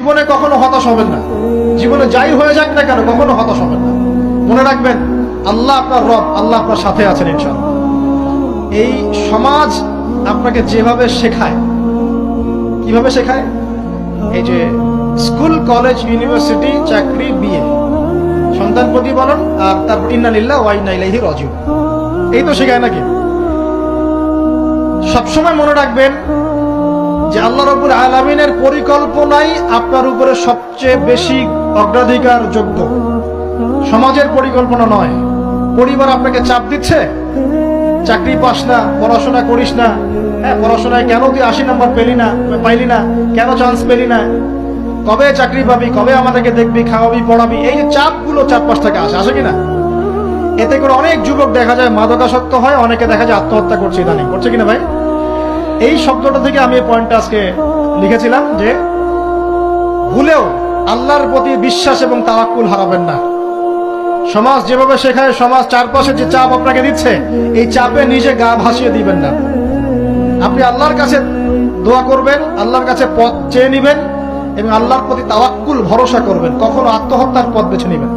জীবনে কখনো হতাশ হবেন না। জীবনে যাই হয়ে যাক না কেন কখনো হতাশ হবেন না। মনে রাখবেন আল্লাহ আপনার রব, আল্লাহ আপনার সাথে আছেন ইনশাআল্লাহ। এই সমাজ আপনাকে যেভাবে শেখায়, কিভাবে শেখায়, এই যে স্কুল, কলেজ, ইউনিভার্সিটি, চাকরি, বিয়ে, সন্তান প্রতিপালন, আর তারপর ইন্না লিল্লাহি ওয়া ইন্না ইলাইহি রাজিউন, এই তো শেখায় নাকি? সবসময় মনে রাখবেন যে আল্লাহ রাব্বুল আলামিনের পরিকল্পনাই আপনার উপরে সবচেয়ে বেশি অগ্রাধিকার যোগ্য, সমাজের পরিকল্পনা নয়। পরিবার আপনাকে চাপ দিচ্ছে, চাকরি পাস না, পড়াশোনা করিস না, হ্যাঁ পড়াশোনায় কেন তুই 80 নাম্বার পাইলি না, কেন চান্স পেলি না, কবে চাকরি পাবি, কবে আমাদেরকে দেখবি, খাওয়াবি, পড়াবি, এই যে চাপগুলো চারপাশ থেকে আসে কিনা? এতে করে অনেক যুবক দেখা যায় মাদকাসক্ত হয়, অনেকে দেখা যায় আত্মহত্যা করছে, ইদানিং করছে কিনা ভাই? এই শব্দটা থেকে আমি এই পয়েন্টটা আজকে লিখেছিলাম যে ভুলেও আল্লাহর প্রতি বিশ্বাস এবং তাওয়াক্কুল হারাবেন না। সমাজ যেভাবে শেখায়, সমাজ চারপাশে যে চাপ আপনাকে দিচ্ছে, এই চাপে নিজে গা ভাসিয়ে দিবেন না। আপনি আল্লাহর কাছে দোয়া করবেন, আল্লাহর কাছে পথ চেয়ে নিবেন এবং আল্লাহর প্রতি তাওয়াক্কুল ভরসা করবেন। কখনো আত্মহত্যার পথ বেছে নিবেন।